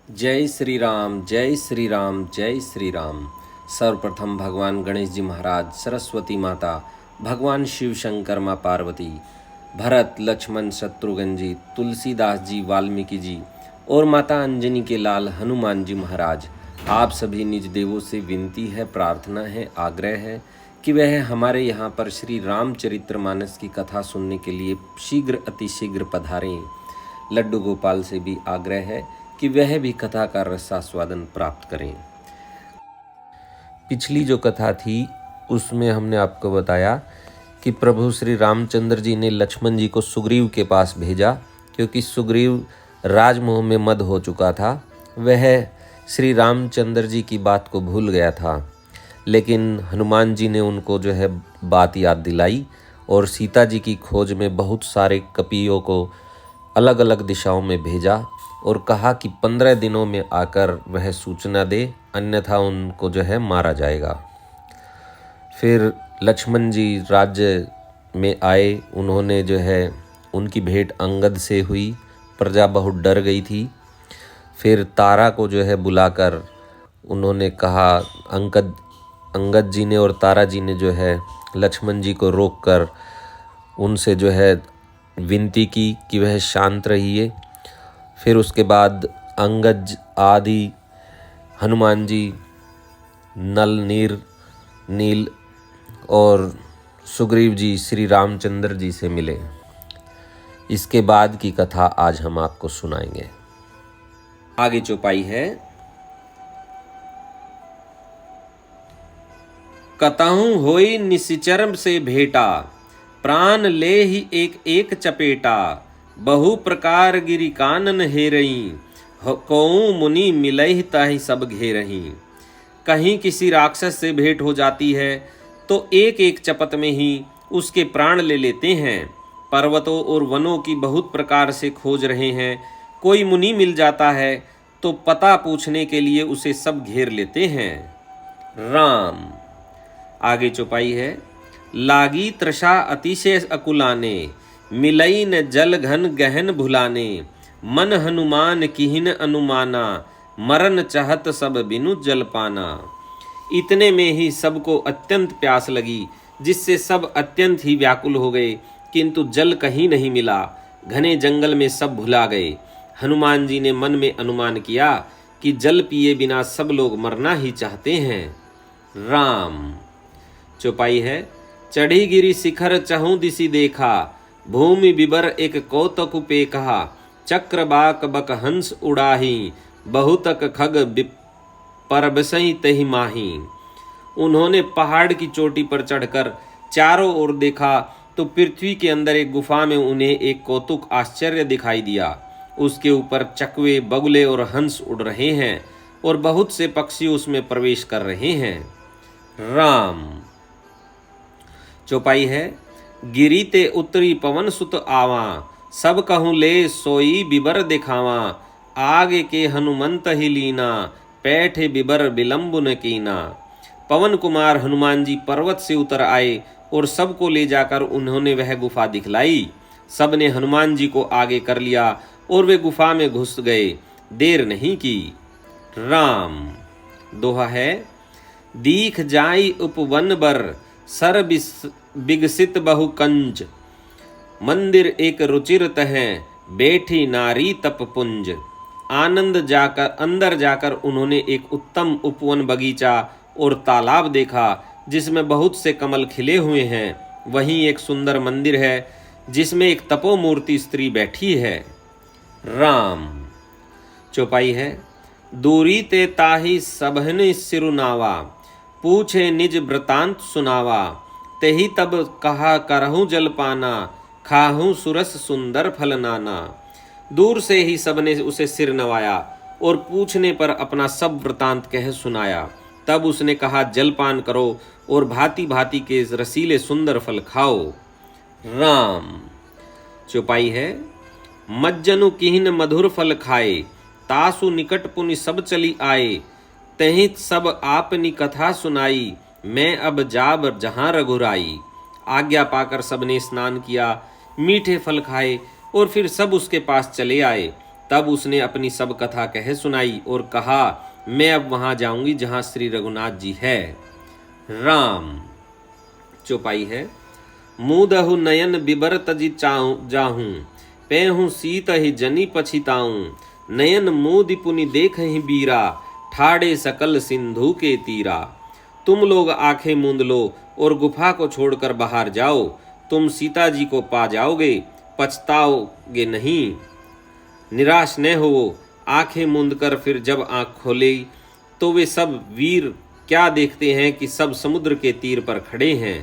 जय श्री राम, जय श्री राम, जय श्री राम। सर्वप्रथम भगवान गणेश जी महाराज, सरस्वती माता, भगवान शिव शंकर, माँ पार्वती, भरत लक्ष्मण शत्रुघ्न जी, तुलसीदास जी, वाल्मीकि जी और माता अंजनी के लाल हनुमान जी महाराज, आप सभी निज देवों से विनती है, प्रार्थना है, आग्रह है कि वह हमारे यहाँ पर श्री रामचरितमानस की कथा सुनने के लिए शीघ्र अतिशीघ्र पधारें। लड्डू गोपाल से भी आग्रह है कि वह भी कथा का रसास्वादन प्राप्त करें। पिछली जो कथा थी उसमें हमने आपको बताया कि प्रभु श्री रामचंद्र जी ने लक्ष्मण जी को सुग्रीव के पास भेजा, क्योंकि सुग्रीव राजमोह में मद हो चुका था। वह श्री रामचंद्र जी की बात को भूल गया था, लेकिन हनुमान जी ने उनको बात याद दिलाई और सीता जी की खोज में बहुत सारे कपियों को अलग अलग दिशाओं में भेजा और कहा कि 15 दिनों में आकर वह सूचना दे, अन्यथा उनको मारा जाएगा। फिर लक्ष्मण जी राज्य में आए, उन्होंने उनकी भेंट अंगद से हुई। प्रजा बहुत डर गई थी। फिर तारा को बुलाकर उन्होंने कहा, अंगद जी ने और तारा जी ने लक्ष्मण जी को रोककर उनसे विनती की कि वह शांत रहिए। फिर उसके बाद अंगद आदि हनुमान जी नल नील और सुग्रीव जी श्री रामचंद्र जी से मिले। इसके बाद की कथा आज हम आपको सुनाएंगे। आगे चौपाई है। कतहु होई निशिचर से भेटा, प्राण ले ही एक एक चपेटा। बहु प्रकार गिरि कानन हेरई, कोऊ मुनि मिलहि ताहि सब घेरही। कहीं किसी राक्षस से भेंट हो जाती है तो एक एक चपत में ही उसके प्राण ले लेते हैं। पर्वतों और वनों की बहुत प्रकार से खोज रहे हैं। कोई मुनि मिल जाता है तो पता पूछने के लिए उसे सब घेर लेते हैं। राम। आगे चौपाई है। लागी तृषा अतिशय अकुलाने, मिलई न जल घन गहन भुलाने। मन हनुमान किहिन अनुमाना, मरन चाहत सब बिनु जल पाना। इतने में ही सबको अत्यंत प्यास लगी, जिससे सब अत्यंत ही व्याकुल हो गए, किंतु जल कहीं नहीं मिला। घने जंगल में सब भुला गए। हनुमान जी ने मन में अनुमान किया कि जल पिए बिना सब लोग मरना ही चाहते हैं। राम। चौपाई है। चढ़ी गिरी शिखर चहु दिशि देखा, भूमि बिबर एक कौतक पे कहा। चक्र बाक बक हंस उड़ाही, बहुतक खग परबसई तहि माही। उन्होंने पहाड़ की चोटी पर चढ़कर चारों ओर देखा तो पृथ्वी के अंदर एक गुफा में उन्हें एक कौतुक आश्चर्य दिखाई दिया। उसके ऊपर चकवे, बगुले और हंस उड़ रहे हैं और बहुत से पक्षी उसमें प्रवेश कर रहे हैं। राम। चौपाई है। गिरी ते उतरी पवन सुत आवा, सब कहूँ ले सोई बिबर दिखावा। आगे के हनुमंत ही लीना, पैठे बिबर विलंब न कीना। पवन कुमार हनुमान जी पर्वत से उतर आए और सबको ले जाकर उन्होंने वह गुफा दिखलाई। सब ने हनुमान जी को आगे कर लिया और वे गुफा में घुस गए, देर नहीं की। राम। दोहा है। दीख जाई उपवन बर, सर बिगसित बहु कंज। मंदिर एक रुचिर तहें, बैठी नारी तप पुंज। अंदर जाकर उन्होंने एक उत्तम उपवन, बगीचा और तालाब देखा, जिसमें बहुत से कमल खिले हुए हैं। वहीं एक सुंदर मंदिर है, जिसमें एक तपोमूर्ति स्त्री बैठी है। राम। चौपाई है। दूरी ते ताही सबहन सिरुनावा, पूछे निज वृतांत सुनावा। तेही तब कहा करहूँ जल पाना, खाहूँ सुरस सुंदर फल नाना। दूर से ही सबने उसे सिर नवाया और पूछने पर अपना सब वृतांत कह सुनाया। तब उसने कहा, जलपान करो और भांति भांति के रसीले सुंदर फल खाओ। राम। चौपाई है। मज्जनु किहिन मधुर फल खाए, तासु निकट पुनि सब चली आए। तहीं सब आपनी कथा सुनाई, मैं अब जाब जहां रघुराई। आज्ञा पाकर सबने स्नान किया, मीठे फल खाए और फिर सब उसके पास चले आए। तब उसने अपनी सब कथा कह सुनाई और कहा, मैं अब वहां जाऊंगी जहां श्री रघुनाथ जी है। राम। चौपाई है। मुदहु नयन बिबर तजी जाहूं, पेहूं सीत ही जनी पछिताऊं, नयन मोदि पुनि देख ही बीरा, ठाड़े सकल सिंधु के तीरा। तुम लोग आंखें मूंद लो और गुफा को छोड़कर बाहर जाओ, तुम सीता जी को पा जाओगे, पछताओगे नहीं। निराश न हो। आंखें मूंद कर फिर जब आंख खोले तो वे सब वीर क्या देखते हैं कि सब समुद्र के तीर पर खड़े हैं।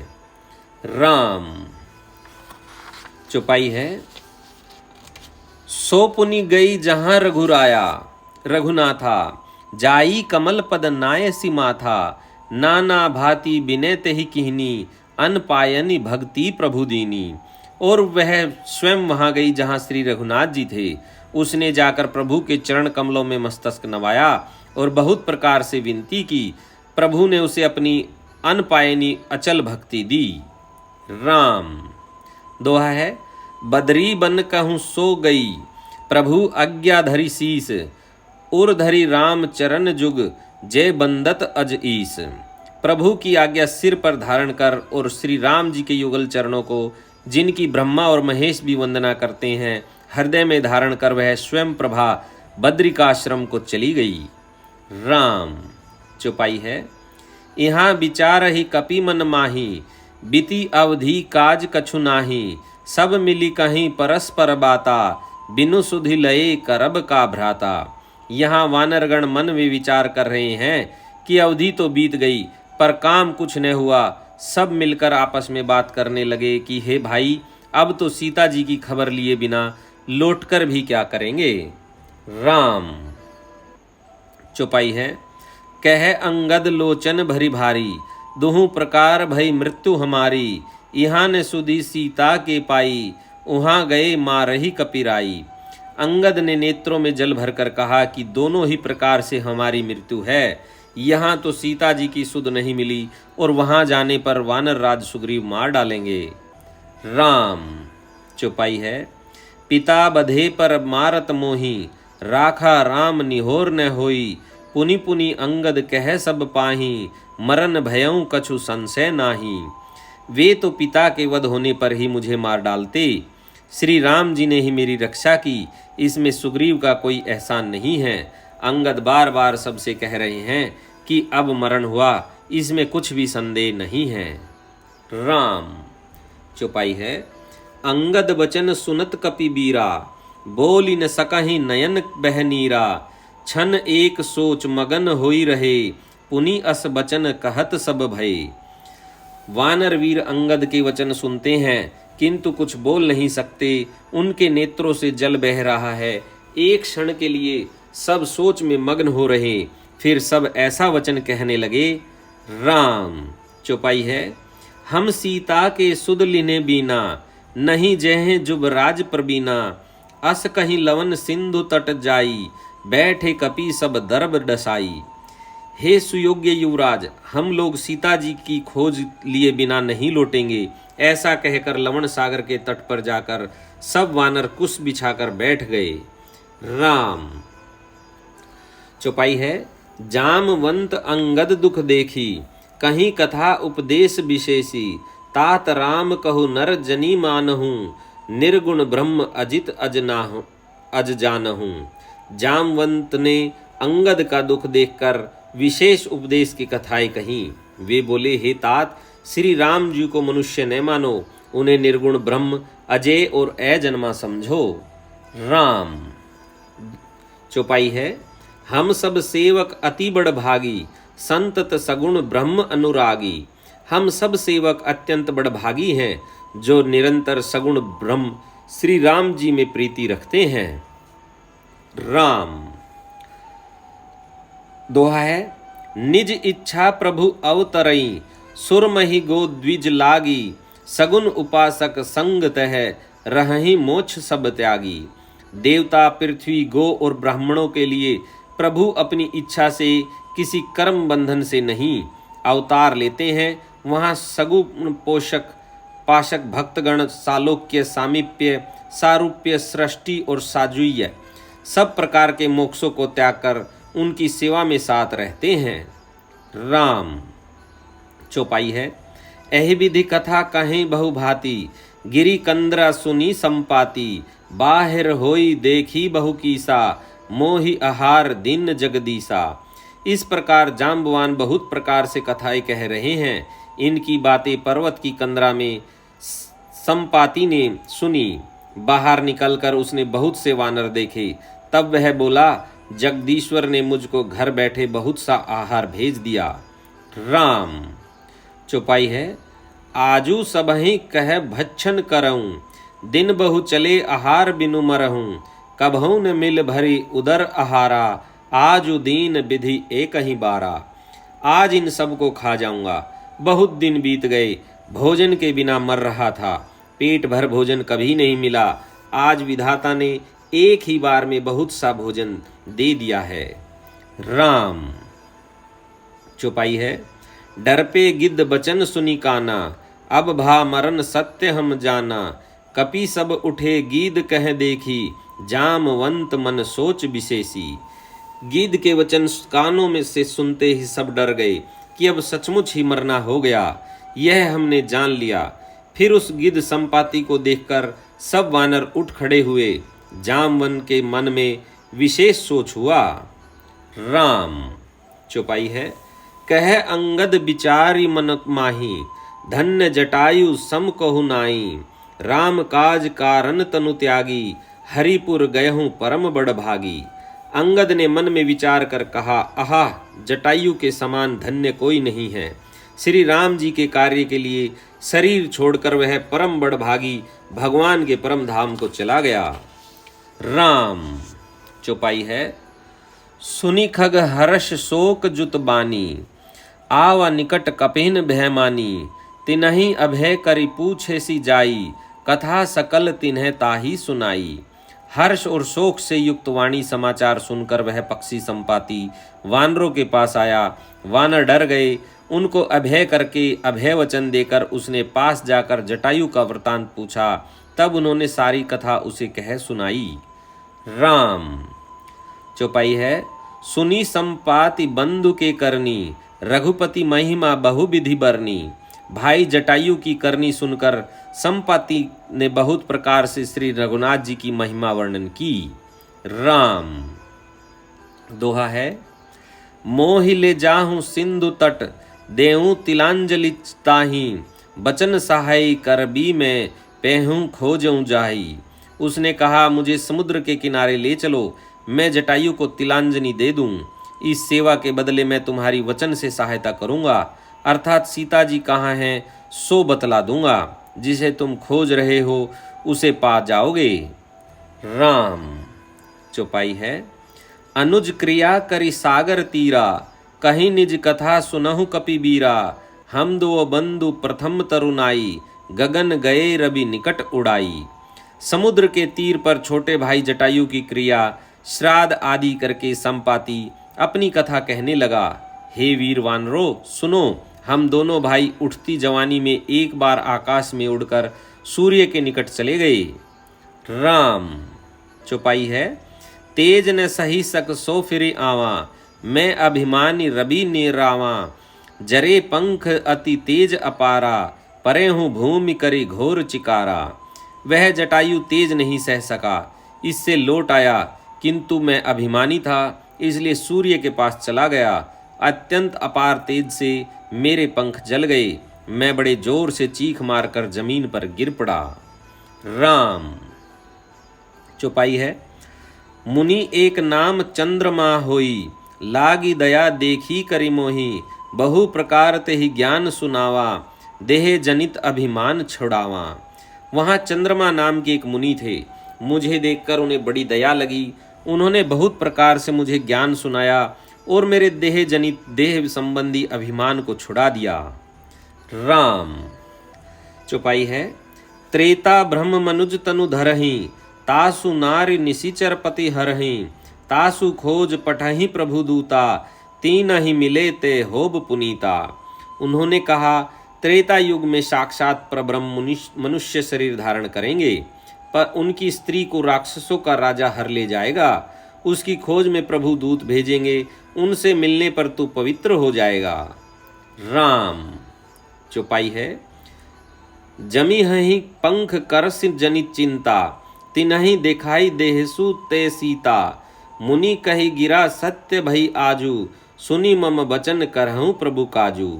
राम। चौपाई है। सो पुनि गई जहां रघुराया, रघुनाथा जाई कमल पद नायसी माथा, नाना भांति बिने तेहि किहनी, अन पायनी भक्ति प्रभु दीनी। और वह स्वयं वहां गई जहां श्री रघुनाथ जी थे। उसने जाकर प्रभु के चरण कमलों में मस्तक नवाया और बहुत प्रकार से विनती की। प्रभु ने उसे अपनी अनपायनी अचल भक्ति दी। राम। दोहा है। बदरी बन कहूँ सो गई, प्रभु आज्ञा धरी शीस, उर धरी राम चरण जुग, जय बंदत अज ईस। प्रभु की आज्ञा सिर पर धारण कर और श्री राम जी के युगल चरणों को, जिनकी ब्रह्मा और महेश भी वंदना करते हैं, हृदय में धारण कर वह स्वयं प्रभा बद्रिकाश्रम को चली गई। राम। चौपाई है। यहाँ विचार ही कपि मन माही, बीती अवधि काज कछु नाही, सब मिली कहीं परस्पर बाता, बिनु सुधि लये करब का भ्राता। यहाँ वानरगण मन में विचार कर रहे हैं कि अवधि तो बीत गई पर काम कुछ न हुआ। सब मिलकर आपस में बात करने लगे कि हे भाई, अब तो सीता जी की खबर लिए बिना लौटकर भी क्या करेंगे। राम। चौपाई है। कह अंगद लोचन भरी भारी, दुहु प्रकार भई मृत्यु हमारी, यहाँ ने सुधी सीता के पाई, उहाँ गए मारही कपिराई। अंगद ने नेत्रों में जल भरकर कहा कि दोनों ही प्रकार से हमारी मृत्यु है। यहाँ तो सीता जी की सुध नहीं मिली और वहां जाने पर वानर राज सुग्रीव मार डालेंगे। राम। चौपाई है। पिता बधे पर मारत मोही, राखा राम निहोर न होई, पुनि पुनि अंगद कह सब पाही, मरन भयं कछु संशय नाही। वे तो पिता के वध होने पर ही मुझे मार डालते, श्री राम जी ने ही मेरी रक्षा की, इसमें सुग्रीव का कोई एहसान नहीं है। अंगद बार बार सबसे कह रहे हैं कि अब मरण हुआ, इसमें कुछ भी संदेह नहीं है। राम। चौपाई है। अंगद बचन सुनत कपि बीरा, बोली न सकहि नयन बहनीरा, छन एक सोच मगन होई रहे, पुनि अस बचन कहत सब भय। वानर वीर अंगद के वचन सुनते हैं किंतु कुछ बोल नहीं सकते। उनके नेत्रों से जल बह रहा है। एक क्षण के लिए सब सोच में मग्न हो रहे, फिर सब ऐसा वचन कहने लगे। राम। चौपाई है। हम सीता के सुध लिने बीना, नहीं जह जुब राज प्रबीना, अस कहीं लवन सिंधु तट जाई, बैठे कपि सब दर्ब डसाई। हे सुयोग्य युवराज, हम लोग सीता जी की खोज लिए बिना नहीं लौटेंगे। ऐसा कहकर लवण सागर के तट पर जाकर सब वानर कुश बिछाकर बैठ गए। राम। चौपाई है। जामवंत अंगद दुख देखी, कहीं कथा उपदेश विशेषी, तात राम कहु नर जनी मानहु, निर्गुण ब्रह्म अजित अज जानहु। जामवंत ने अंगद का दुख देखकर विशेष उपदेश की कथाएं कहीं। वे बोले, हे तात, श्री राम जी को मनुष्य न मानो, उन्हें निर्गुण ब्रह्म अजय और अजन्मा समझो। राम। चौपाई है। हम सब सेवक अति बड़ भागी, संतत सगुण ब्रह्म अनुरागी। हम सब सेवक अत्यंत बड़ भागी हैं जो निरंतर सगुण ब्रह्म श्री राम जी में प्रीति रखते हैं। राम। दोहा है। निज इच्छा प्रभु अवतरई, सुरमहि गो द्विज लागी, सगुन उपासक संग तह, रहहि मोक्ष सब त्यागी। देवता, पृथ्वी, गो और ब्राह्मणों के लिए प्रभु अपनी इच्छा से किसी कर्म बंधन से नहीं अवतार लेते हैं। वहाँ सगुण पोषक भक्तगण सालोक्य, सामीप्य, सारूप्य, सृष्टि और साजुय सब प्रकार के मोक्षों को त्याग कर उनकी सेवा में साथ रहते हैं। राम। चौपाई है। एहि विधि कथा कहीं बहुभांति, गिरि कंद्रा सुनी संपाति, बाहिर होई देखी बहु कीसा, मोहि आहार दिन जगदीसा। इस प्रकार जाम्बवान बहुत प्रकार से कथाएं कह रहे हैं। इनकी बातें पर्वत की कंदरा में संपाति ने सुनी। बाहर निकलकर उसने बहुत से वानर देखे। तब वह बोला, जगदीश्वर ने मुझको घर बैठे बहुत सा आहार भेज दिया। राम। चौपाई है। आजू सबहि कह भक्षण करऊं, दिन बहु चले आहार बिनु मरहूं, कभऊ न मिल भरी उदर आहारा, आजु दीन विधि एक ही बारा। आज इन सब को खा जाऊंगा। बहुत दिन बीत गए, भोजन के बिना मर रहा था, पेट भर भोजन कभी नहीं मिला। आज विधाता ने एक ही बार में बहुत सा भोजन दे दिया है। राम। चौपाई है। डर पे गिद्ध बचन सुनी काना, अब भा मरण सत्य हम जाना, कपि सब उठे गीद कह देखी, जामवंत मन सोच विशेषी। गीद के वचन कानों में से सुनते ही सब डर गए कि अब सचमुच ही मरना हो गया। यह हमने जान लिया। फिर उस गिद्ध संपाति को देखकर सब वानर उठ खड़े हुए। जामवन के मन में विशेष सोच हुआ। राम। चौपाई है। कह अंगद विचारी मन माही, धन्य जटायु सम कहु नाई, राम काज कारण तनु त्यागी, हरिपुर गयहूँ परम बड़ भागी। अंगद ने मन में विचार कर कहा, आहा, जटायु के समान धन्य कोई नहीं है। श्री राम जी के कार्य के लिए शरीर छोड़कर वह परम बड़ भागी भगवान के परम धाम को चला गया। राम। चौपाई है। सुनि खग हर्ष शोक जुत बानी, आवा निकट कपिन भयमानी, तिन्हि अभय करि पूछे सी जाई, कथा सकल तिन्ह ताही सुनाई। हर्ष और शोक से युक्त वाणी समाचार सुनकर वह पक्षी संपाति वानरों के पास आया। वानर डर गए। उनको अभय करके अभय वचन देकर उसने पास जाकर जटायु का वृतांत पूछा। तब उन्होंने सारी कथा उसे कह सुनाई। राम। चौपाई है। सुनी संपाति बंधु के करनी, रघुपति महिमा बहुविधि बरनी। भाई जटायु की करनी सुनकर संपाति ने बहुत प्रकार से श्री रघुनाथ जी की महिमा वर्णन की। राम। दोहा है। मोहि ले जाहूं सिंधु तट, देऊं तिलांजलि ताही, बचन सहाय करबी में, पेहूं खोजऊं जाही। उसने कहा, मुझे समुद्र के किनारे ले चलो, मैं जटायु को तिलांजलि दे दूं। इस सेवा के बदले मैं तुम्हारी वचन से सहायता करूंगा, अर्थात सीता जी कहाँ हैं सो बतला दूंगा। जिसे तुम खोज रहे हो उसे पा जाओगे। राम। चौपाई है। अनुज क्रिया करी सागर तीरा, कहीं निज कथा सुनहु कपि बीरा, हम दो बंधु प्रथम तरुनाई, गगन गए रवि निकट उड़ाई। समुद्र के तीर पर छोटे भाई जटायु की क्रिया श्राद्ध आदि करके संपाति अपनी कथा कहने लगा। हे वीर वानरों, सुनो, हम दोनों भाई उठती जवानी में एक बार आकाश में उड़कर सूर्य के निकट चले गए। राम। चौपाई है। तेज न सही सक सो फिरे आवा, मैं अभिमानी रवि ने रावा, जरे पंख अति तेज अपारा, परे हूँ भूमि करी घोर चिकारा। वह जटायु तेज नहीं सह सका, इससे लौट आया, किंतु मैं अभिमानी था इसलिए सूर्य के पास चला गया। अत्यंत अपार तेज से मेरे पंख जल गए, मैं बड़े जोर से चीख मारकर जमीन पर गिर पड़ा। राम। चौपाई है। मुनि एक नाम चंद्रमा होई, लागी दया देखी करि मोही, बहु प्रकार ते ही ज्ञान सुनावा, देह जनित अभिमान छुड़ावा। वहाँ चंद्रमा नाम के एक मुनि थे। मुझे देखकर उन्हें बड़ी दया लगी। उन्होंने बहुत प्रकार से मुझे ज्ञान सुनाया और मेरे देह जनित देह संबंधी अभिमान को छुड़ा दिया। राम। चौपाई है। त्रेता ब्रह्म मनुज तनु धरहि, तासु नारी निशिचर पति हरहि, तासु खोज पठहि प्रभु दूता, तीन ही मिले ते होब पुनीता। उन्होंने कहा, त्रेता युग में साक्षात परब्रह्म मनुष्य शरीर धारण करेंगे। पर उनकी स्त्री को राक्षसों का राजा हर ले जाएगा। उसकी खोज में प्रभु दूत भेजेंगे, उनसे मिलने पर तू पवित्र हो जाएगा। राम। चौपाई है। जमी हही पंख करस जनित चिंता, तिनहि दिखाई देहसु ते सीता। मुनि कही गिरा सत्य भई आजू, सुनी मम वचन करहूँ प्रभु काजू।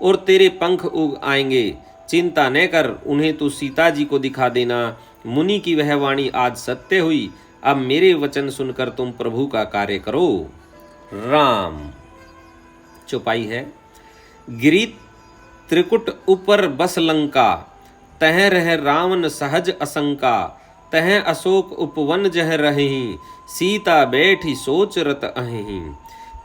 और तेरे पंख उग आएंगे, चिंता न कर, उन्हें तू सीता जी को दिखा देना। मुनि की वह वाणी आज सत्य हुई, अब मेरे वचन सुनकर तुम प्रभु का कार्य करो। राम। चौपाई है। गिरी त्रिकुट ऊपर बस लंका, तह रह रावण सहज असंका। तह अशोक उपवन जह रही, सीता बैठी सोच रत अहीं।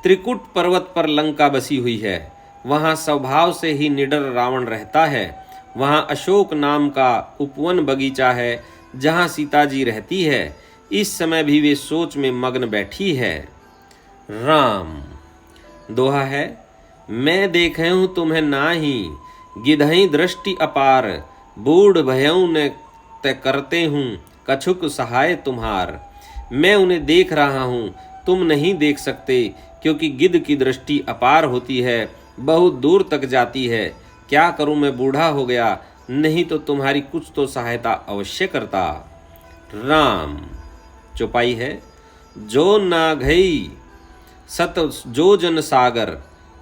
त्रिकुट पर्वत पर लंका बसी हुई है, वहाँ स्वभाव से ही निडर रावण रहता है। वहाँ अशोक नाम का उपवन बगीचा है, जहाँ सीता जी रहती है। इस समय भी वे सोच में मग्न बैठी है। राम। दोहा है। मैं देखे हूँ तुम्हें नाही, गिधई दृष्टि अपार। बूढ़ भयऊ ने तय करते हूँ, कछुक सहाय तुम्हार। मैं उन्हें देख रहा हूँ, तुम नहीं देख सकते, क्योंकि गिद्ध की दृष्टि अपार होती है, बहुत दूर तक जाती है। क्या करूं, मैं बूढ़ा हो गया, नहीं तो तुम्हारी कुछ तो सहायता अवश्य करता। राम। चौपाई है। जो नाघई सत जो जन सागर,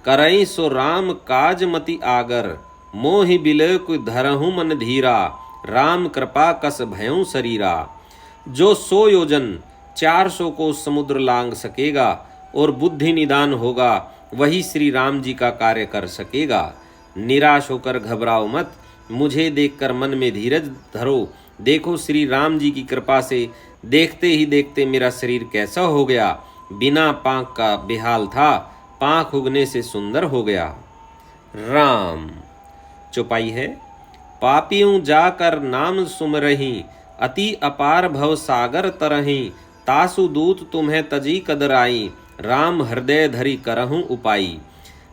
करई सो राम काज मति आगर। मोहि बिलय को धरहु मन धीरा, राम कृपा कस भयउ शरीरा। जो 100 योजन 400 को समुद्र लांग सकेगा और बुद्धि निदान होगा, वही श्री राम जी का कार्य कर सकेगा। निराश होकर घबराओ मत, मुझे देखकर मन में धीरज धरो। देखो श्री राम जी की कृपा से देखते ही देखते मेरा शरीर कैसा हो गया। बिना पांख का बेहाल था, पांख उगने से सुंदर हो गया। राम। चौपाई है। पापियों जाकर नाम सुमरही, अति अपार भव सागर तरही। तासु दूत तुम्हें तजी कदराई, राम हृदय धरी करहूँ उपाई।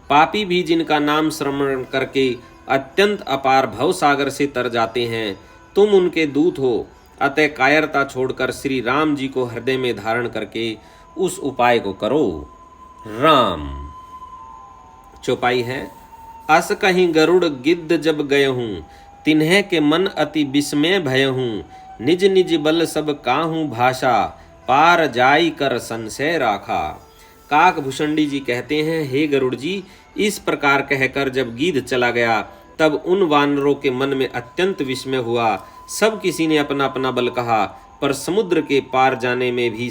पापी भी जिनका नाम श्रवण करके अत्यंत अपार भव सागर से तर जाते हैं, तुम उनके दूत हो। अतः कायरता छोड़कर श्री राम जी को हृदय में धारण करके उस उपाय को करो। राम। चौपाई है। अस कहीं गरुड़ गिद्ध जब गए हूँ, तिन्हे के मन अति विस्मय भय हूँ। निज निज बल सब काहू भाषा, पार जाई कर संशय राखा। काक भूषणी जी कहते हैं, हे गरुड़ जी, इस प्रकार कहकर जब गिद्ध चला गया, तब उन वानरों के मन में अत्यंत विस्मय हुआ। सब किसी ने अपना अपना बल कहा, पर समुद्र के पार जाने में भी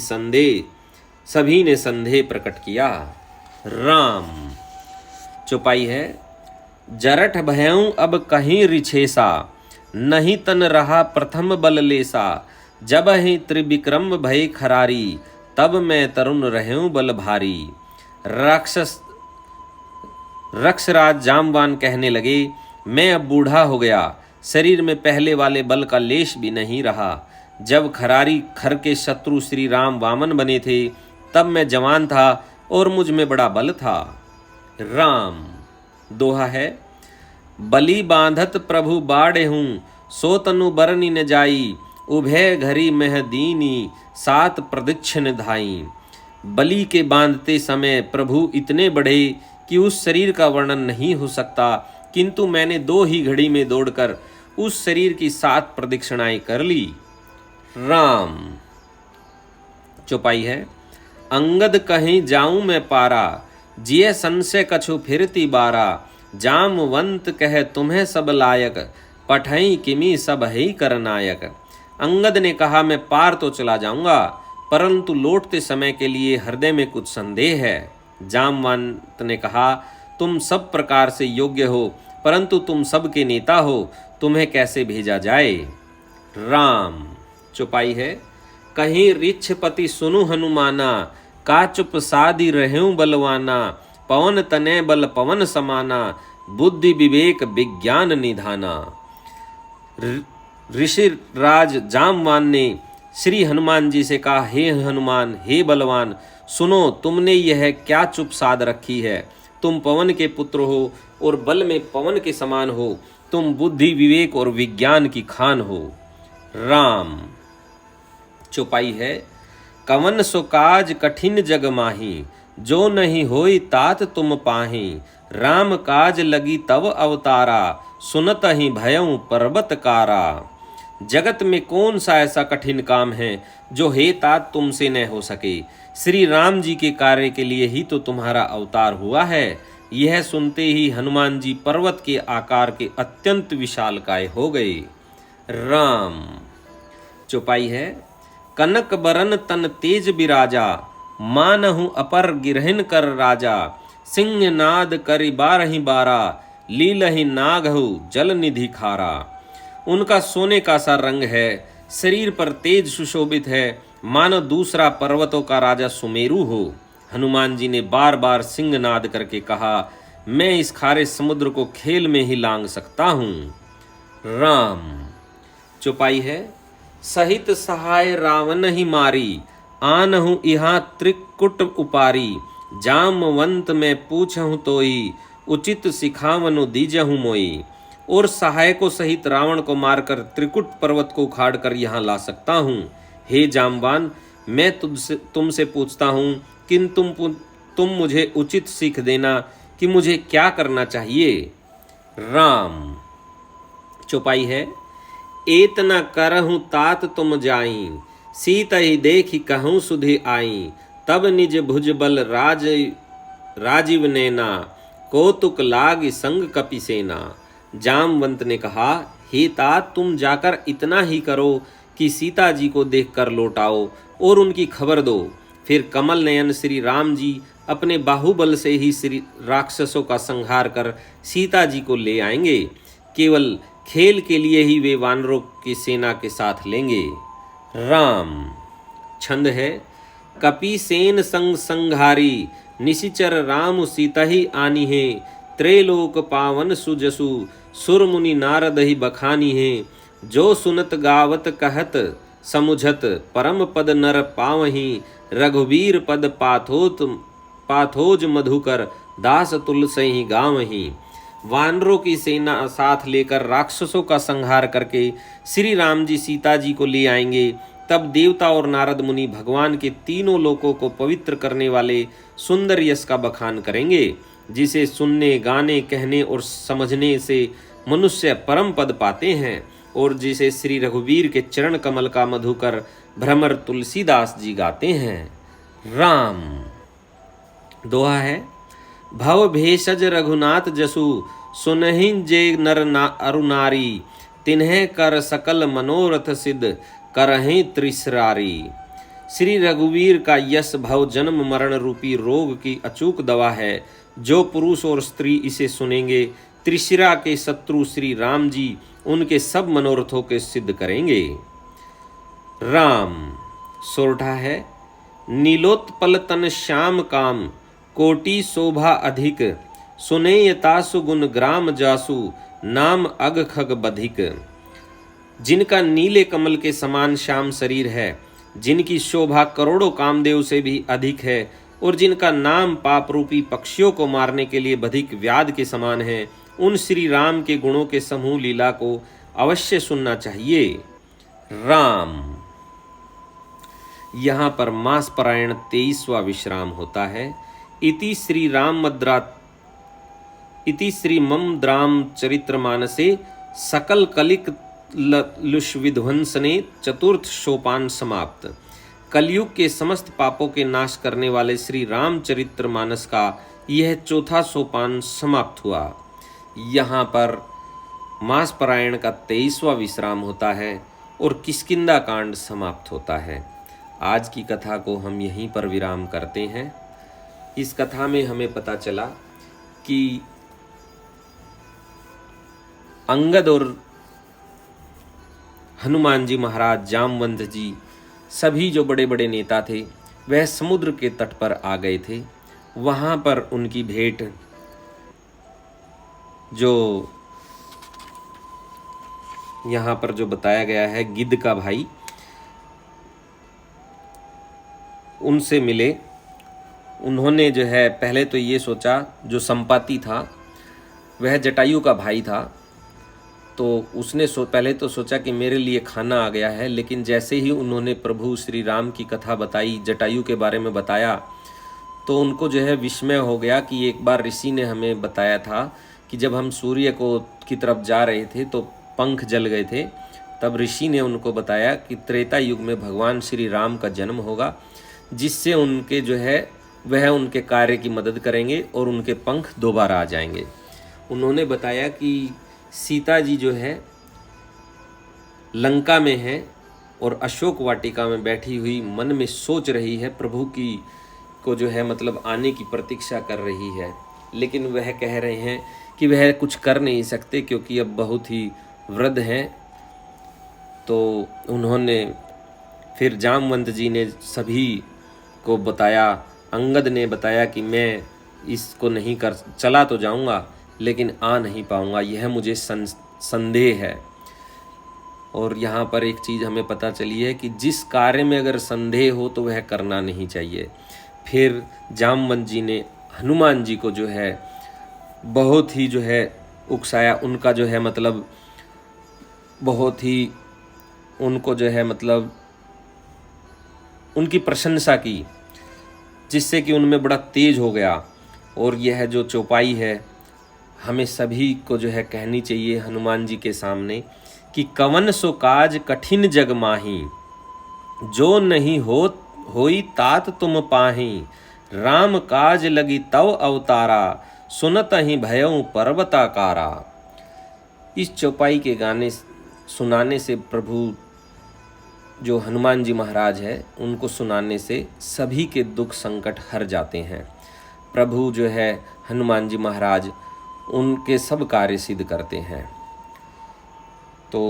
सभी ने संदेह प्रकट किया। राम। चौपाई है। जरठ भयऊं अब कहीं रिछेसा, नहीं तन रहा प्रथम बल लेसा। जब ही त्रिविक्रम भय खरारी, तब मैं तरुण रहूं बल भारी। रक्षराज जामवान कहने लगे, मैं अब बूढ़ा हो गया, शरीर में पहले वाले बल का लेश भी नहीं रहा। जब खरारी खर के शत्रु श्री राम वामन बने थे, तब मैं जवान था और मुझ में बड़ा बल था। राम। दोहा है। बलि बांधत प्रभु बाड़े हूँ, सो तनु बरनी न जाई। उभय घरी मह दीनी, सात प्रदक्षिण धाई। बलि के बांधते समय प्रभु इतने बढ़े कि उस शरीर का वर्णन नहीं हो सकता, किंतु मैंने 2 ही घड़ी में दौड़कर उस शरीर की 7 प्रदक्षिणाएं कर ली। राम। चौपाई है। अंगद कहीं जाऊं मैं पारा, जिये संशय कछु फिरती बारा। जामवंत कह तुम्हें सब लायक, पठई किमी सब ही कर नायक। अंगद ने कहा, मैं पार तो चला जाऊंगा, परंतु लौटते समय के लिए हृदय में कुछ संदेह है। जामवंत ने कहा, तुम सब प्रकार से योग्य हो, परंतु तुम सबके नेता हो, तुम्हें कैसे भेजा जाए। राम। चौपाई है। कहीं रिछपति सुनु हनुमाना, का चुप सादी रहूं बलवाना। पवन तने बल पवन समाना, बुद्धि विवेक विज्ञान निधाना। ऋषि राज जामवान ने श्री हनुमान जी से कहा, हे हनुमान, हे बलवान, सुनो, तुमने यह क्या चुप साध रखी है। तुम पवन के पुत्र हो और बल में पवन के समान हो। तुम बुद्धि विवेक और विज्ञान की खान हो। राम। चौपाई है। कवन सो काज कठिन जग माही, जो नहीं होई तात तुम पाही। राम काज लगी तव अवतारा, सुनत ही भयउ पर्वत कारा। जगत में कौन सा ऐसा कठिन काम है जो हे तात तुमसे न हो सके। श्री राम जी के कार्य के लिए ही तो तुम्हारा अवतार हुआ है। यह सुनते ही हनुमान जी पर्वत के आकार के अत्यंत विशालकाय हो गए। राम। चौपाई है। कनक बरन तन तेज बिराजा, मानहु अपर गिरहिन कर राजा। सिंह नाद करि बारहि बारा, लीलहि नागहु जल निधि खारा। उनका सोने का सा रंग है, शरीर पर तेज सुशोभित है, मानो दूसरा पर्वतों का राजा सुमेरु हो। हनुमान जी ने बार बार सिंह नाद करके कहा, मैं इस खारे समुद्र को खेल में ही लांग सकता हूँ। राम। चौपाई है। सहित सहाय रावण ही मारी, आनहु इहाँ त्रिकुट उपारी। जामवंत में पूछहु तोई, उचित सिखावनु दीजहु मोई। और सहायकों सहित रावण को मारकर त्रिकुट पर्वत को उखाड़ कर यहाँ ला सकता हूँ। हे जामवान, मैं तुमसे पूछता हूँ कि तुम मुझे उचित सीख देना कि मुझे क्या करना चाहिए। राम। चौपाई है। एत न करहु तात तुम जाई, सीत ही देखी कहूँ सुधि आई। तब निज भुज बल राजीव नैना, कौतुक लाग संग कपि सेना। जामवंत ने कहा, हे तात तुम जाकर इतना ही करो कि सीता जी को देखकर लौट आओ और उनकी खबर दो। फिर कमल नयन श्री राम जी अपने बाहुबल से ही श्री राक्षसों का संहार कर सीता जी को ले आएंगे। केवल खेल के लिए ही वे वानरों की सेना के साथ लेंगे। राम। छंद है। कपि सेन संग संघारी, निशिचर राम सीता ही आनी है। त्रैलोक पावन सुजसु, सुर मुनि नारद ही बखानी है। जो सुनत गावत कहत समुझत, परम पद नर पावही। रघुवीर पद पाथोज मधुकर, दास तुलसई गावही। वानरों की सेना साथ लेकर राक्षसों का संहार करके श्री राम जी सीता जी को ले आएंगे। तब देवता और नारद मुनि भगवान के तीनों लोकों को पवित्र करने वाले सुंदर यश का बखान करेंगे, जिसे सुनने, गाने, कहने और समझने से मनुष्य परम पद पाते हैं, और जिसे श्री रघुवीर के चरण कमल का मधुकर भ्रमर तुलसीदास जी गाते हैं। राम। दोहा है। भव भेषज रघुनाथ जसु, सुनहि जे नर अरुनारी। तिन्हे कर सकल मनोरथ सिद्ध, करहि त्रिसरारी। श्री रघुवीर का यश भव जन्म मरण रूपी रोग की अचूक दवा है। जो पुरुष और स्त्री इसे सुनेंगे, त्रिशिरा के शत्रु श्री राम जी उनके सब मनोरथों के सिद्ध करेंगे। राम। सोरठा है। नीलोत्पल तन श्याम काम, कोटि शोभा अधिक। सुनेय तासु गुण ग्राम जासु, नाम अग खग बधिक। जिनका नीले कमल के समान श्याम शरीर है, जिनकी शोभा करोड़ों कामदेव से भी अधिक है, और जिनका नाम पाप रूपी पक्षियों को मारने के लिए बधिक व्याध के समान है, उन श्री राम के गुणों के समूह लीला को अवश्य सुनना चाहिए। राम। यहाँ पर मास पारायण 23वां विश्राम होता है। इति श्री मम चरित्रमानसे सकल कलिक लुष विध्वंसने चतुर्थ सोपान समाप्त। कलयुग के समस्त पापों के नाश करने वाले श्री रामचरितमानस का यह चौथा सोपान समाप्त हुआ। यहाँ पर मास पारायण का 23वां विश्राम होता है और किष्किंधा कांड समाप्त होता है। आज की कथा को हम यहीं पर विराम करते हैं। इस कथा में हमें पता चला कि अंगद और हनुमान जी महाराज, जामवंत जी, सभी जो बड़े बड़े नेता थे वह समुद्र के तट पर आ गए थे। वहाँ पर उनकी भेंट जो यहाँ पर जो बताया गया है, गिद्ध का भाई, उनसे मिले। उन्होंने जो है पहले तो ये सोचा, जो संपाति था वह जटायु का भाई था, तो उसने पहले तो सोचा कि मेरे लिए खाना आ गया है, लेकिन जैसे ही उन्होंने प्रभु श्री राम की कथा बताई, जटायु के बारे में बताया, तो उनको जो है विस्मय हो गया कि एक बार ऋषि ने हमें बताया था कि जब हम सूर्य की तरफ जा रहे थे तो पंख जल गए थे। तब ऋषि ने उनको बताया कि त्रेता युग में भगवान श्री राम का जन्म होगा, जिससे उनके जो है वह उनके कार्य की मदद करेंगे और उनके पंख दोबारा आ जाएंगे। उन्होंने बताया कि सीता जी जो है लंका में है और अशोक वाटिका में बैठी हुई मन में सोच रही है, प्रभु की को जो है मतलब आने की प्रतीक्षा कर रही है, लेकिन वह कह रहे हैं कि वह कुछ कर नहीं सकते क्योंकि अब बहुत ही वृद्ध हैं। तो उन्होंने फिर जामवंत जी ने सभी को बताया, अंगद ने बताया कि मैं इसको नहीं कर, चला तो जाऊंगा लेकिन आ नहीं पाऊंगा, यह मुझे संदेह है। और यहाँ पर एक चीज़ हमें पता चली है कि जिस कार्य में अगर संदेह हो तो वह करना नहीं चाहिए। फिर जामवंत जी ने हनुमान जी को जो है बहुत ही जो है उकसाया, उनका जो है मतलब बहुत ही उनको जो है मतलब उनकी प्रशंसा की, जिससे कि उनमें बड़ा तेज हो गया। और यह जो चौपाई है हमें सभी को जो है कहनी चाहिए हनुमान जी के सामने कि कवन सो काज कठिन जग माही, जो नहीं होई तात तुम पाही, राम काज लगी तव अवतारा, सुनत ही भयउ पर्वताकारा। इस चौपाई के गाने सुनाने से प्रभु जो हनुमान जी महाराज है उनको सुनाने से सभी के दुख संकट हर जाते हैं। प्रभु जो है हनुमान जी महाराज उनके सब कार्य सिद्ध करते हैं। तो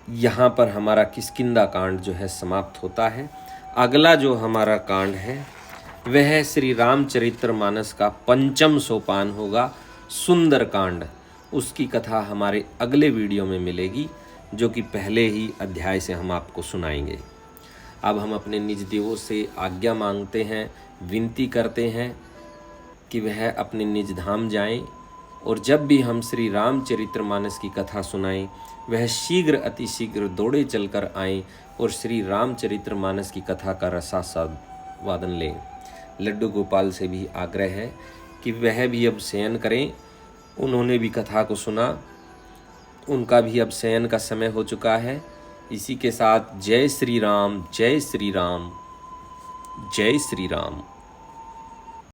यहाँ पर हमारा किष्किंधा कांड जो है समाप्त होता है। अगला जो हमारा कांड है वह श्री रामचरितमानस का 5वां सोपान होगा, सुंदर कांड। उसकी कथा हमारे अगले वीडियो में मिलेगी, जो कि पहले ही अध्याय से हम आपको सुनाएंगे। अब हम अपने निज देवों से आज्ञा मांगते हैं, विनती करते हैं कि वह अपने निज धाम जाएं, और जब भी हम श्री रामचरितमानस की कथा सुनाएं वह शीघ्र अतिशीघ्र दौड़े चलकर आएं और श्री रामचरितमानस की कथा का रसास्वादन लें। लड्डू गोपाल से भी आग्रह है कि वह भी अब शयन करें, उन्होंने भी कथा को सुना, उनका भी अब शयन का समय हो चुका है। इसी के साथ जय श्री राम, जय श्री राम, जय श्री राम।